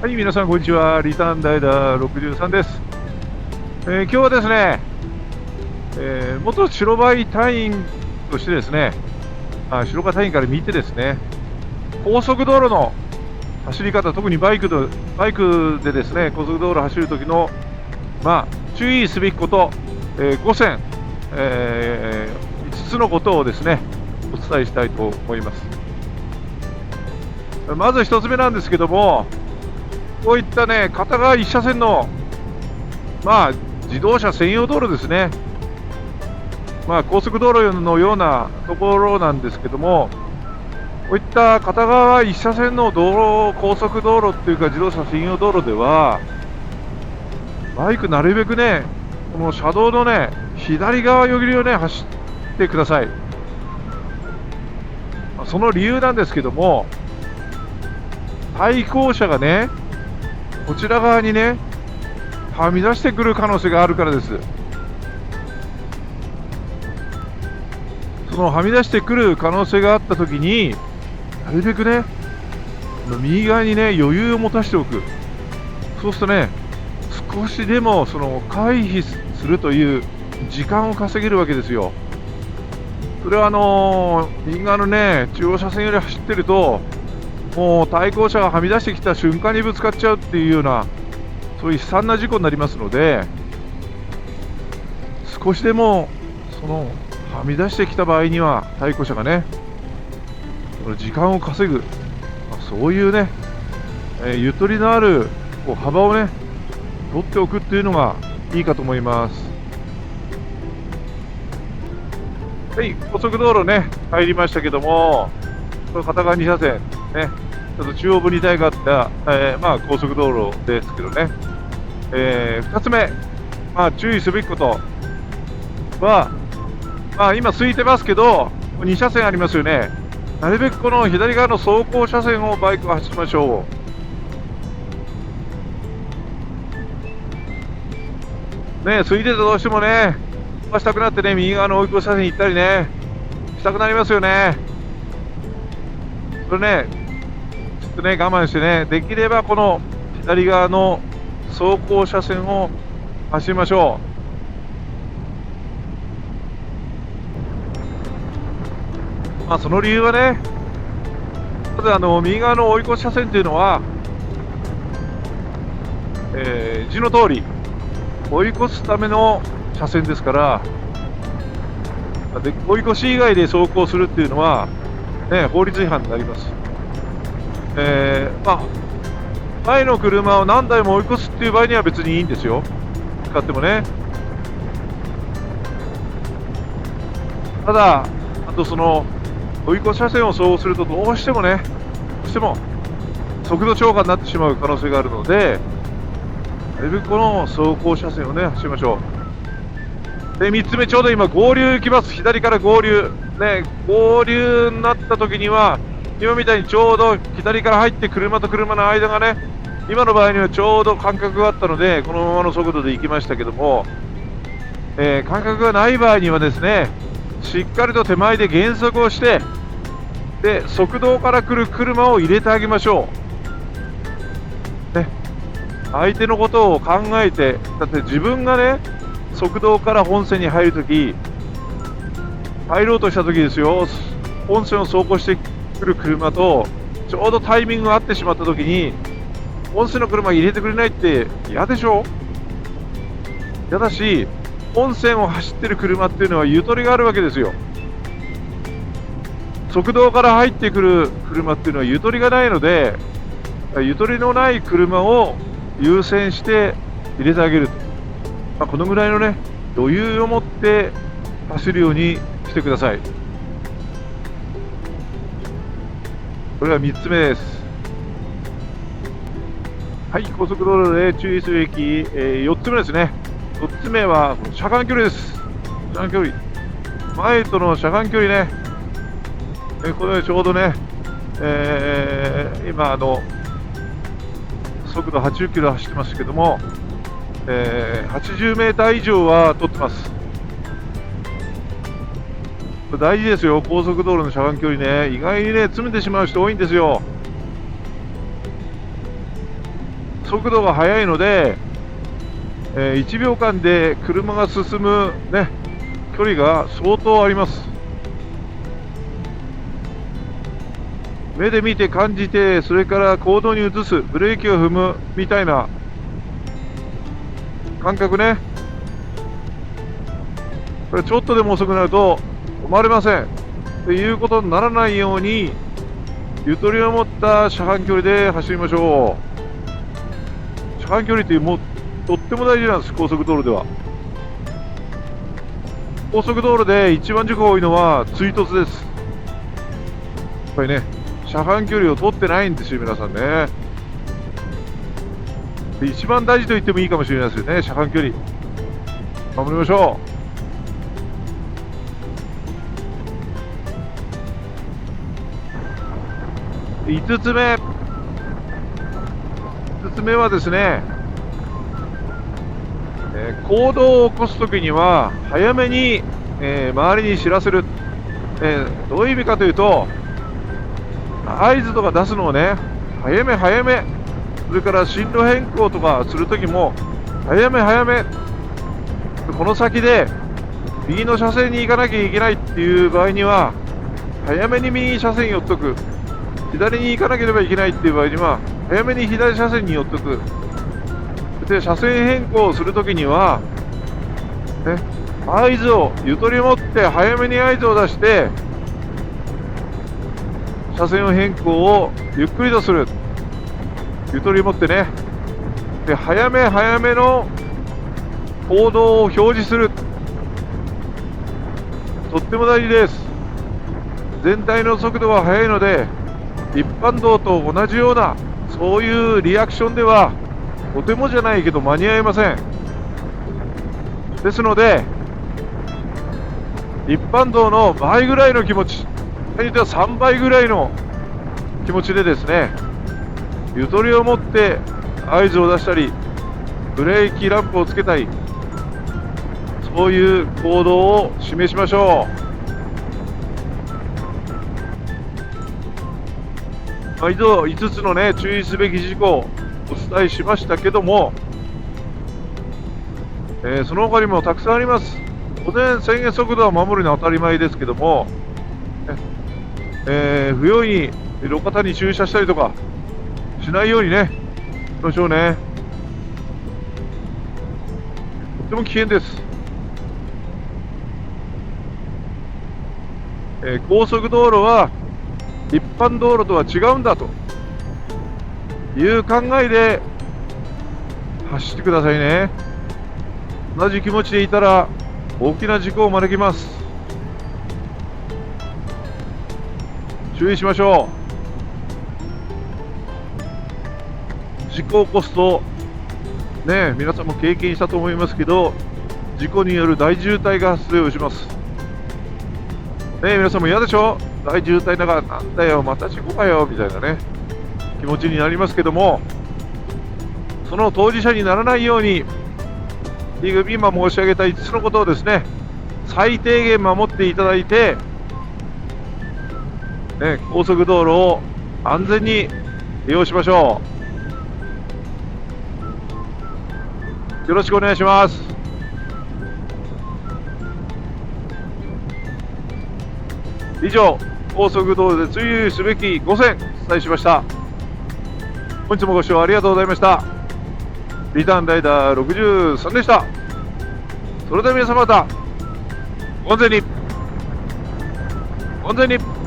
はい、皆さんこんにちは。リターンダイダー63です。今日はですね、元白バイ隊員としてですね、白バイ隊員から見てですね、高速道路の走り方、特にバイクでですね、高速道路を走るときの、注意すべきこと、5選、5つのことをですね、お伝えしたいと思います。まず1つ目なんですけども、こういったね、片側1車線の、自動車専用道路ですね。高速道路のようなところなんですけども、こういった片側1車線の高速道路っていうか自動車専用道路では、バイクなるべくね、この車道のね、左側よりをね、走ってください。その理由なんですけども、対向車がね、こちら側にね、はみ出してくる可能性があるからです。そのはみ出してくる可能性があったときに、なるべくね、右側にね、余裕を持たせておく。そうするとね、少しでもその回避するという時間を稼げるわけですよ。それは右側のね、中央車線より走ってると、もう対向車がはみ出してきた瞬間にぶつかっちゃうっていうような、そういう悲惨な事故になりますので、少しでもそのはみ出してきた場合には対向車がね、その時間を稼ぐ、そういうね、ゆとりのある幅をね取っておくっていうのがいいかと思います。はい、高速道路ね入りましたけども、この片側2車線ね、ちょっと中央分離帯があった、高速道路ですけどね、2つ目、注意すべきことは、今空いてますけど2車線ありますよね。なるべくこの左側の走行車線をバイクを走りましょうね。空いててどうしてもね飛ばしたくなってね、右側の追い越し車線に行ったりねしたくなりますよね。それね、ちょっとね我慢してね、できればこの左側の走行車線を走りましょう。その理由はね、まず右側の追い越し車線というのは、字の通り追い越すための車線ですから、で追い越し以外で走行するっていうのは、法律違反になります。前の車を何台も追い越すっていう場合には別にいいんですよ、使ってもね。ただ、あとその追い越し車線を走行するとどうしても速度超過になってしまう可能性があるので、なるべくこの走行車線をね走りましょう。で3つ目、ちょうど今合流行きます。左から合流ね、合流になった時には今みたいにちょうど左から入って車と車の間がね、今の場合にはちょうど間隔があったのでこのままの速度で行きましたけども、間隔がない場合にはですね、しっかりと手前で減速をして、で側道から来る車を入れてあげましょう、ね、相手のことを考えて。だって自分がね側道から本線に入るとき、入ろうとしたときですよ、本線を走行してくる車とちょうどタイミングが合ってしまったときに、本線の車入れてくれないって嫌でしょ。嫌だし、本線を走ってる車っていうのはゆとりがあるわけですよ。側道から入ってくる車っていうのはゆとりがないので、ゆとりのない車を優先して入れてあげる、このぐらいのね余裕を持って走るようにしてください。これが3つ目です。はい、高速道路で注意すべき、4つ目ですね。4つ目は車間距離です。車間距離、前との車間距離ね、これちょうどね、今速度80キロ走ってますけども、80メーター以上は取ってます。これ大事ですよ、高速道路の車間距離ね。意外にね詰めてしまう人多いんですよ。速度が速いので、1秒間で車が進む、ね、距離が相当あります。目で見て感じて、それから行動に移す、ブレーキを踏むみたいな感覚ね。これちょっとでも遅くなると止まれませんということにならないように、ゆとりを持った車間距離で走りましょう。車間距離ってもうとっても大事なんです。高速道路では。高速道路で一番事故が多いのは追突です。やっぱりね、車間距離を取ってないんですよ、皆さんね。で一番大事と言ってもいいかもしれないですよね、車間距離。守りましょう。5つ目はですね、行動を起こすときには早めに、周りに知らせる、どういう意味かというと、合図とか出すのをね、早め、それから進路変更とかするときも早め、この先で右の車線に行かなきゃいけないっていう場合には早めに右車線に寄っとく、左に行かなければいけないっていう場合には早めに左車線に寄っとく。で車線変更をするときには、ね、合図をゆとり持って早めに合図を出して車線変更をゆっくりとする。ゆとり持ってね。で早めの行動を表示する。とっても大事です。全体の速度が速いので一般道と同じようなそういうリアクションではとてもじゃないけど間に合いません。ですので一般道の倍ぐらいの気持ち、場合によっては3倍ぐらいの気持ちでですね、ゆとりを持って合図を出したりブレーキランプをつけたり、そういう行動を示しましょう。以上5つのね、注意すべき事項をお伝えしましたけども、その他にもたくさんあります。当然制限速度は守るのは当たり前ですけども、不用意に路肩に駐車したりとかしないようにね、しましょうね。とっても危険です。高速道路は一般道路とは違うんだという考えで走ってくださいね。同じ気持ちでいたら大きな事故を招きます。注意しましょう。事故を起こすとね、皆さんも経験したと思いますけど、事故による大渋滞が発生をしますね。皆さんも嫌でしょ。大渋滞だからなんだよまた事故かよみたいなね気持ちになりますけども、その当事者にならないように今申し上げた5つのことをですね、最低限守っていただいて、ね、高速道路を安全に利用しましょう。よろしくお願いします。以上、高速道路で注意すべき5選お伝えしました。本日もご視聴ありがとうございました。リターンライダー63でした。それでは皆様方、ご安全に。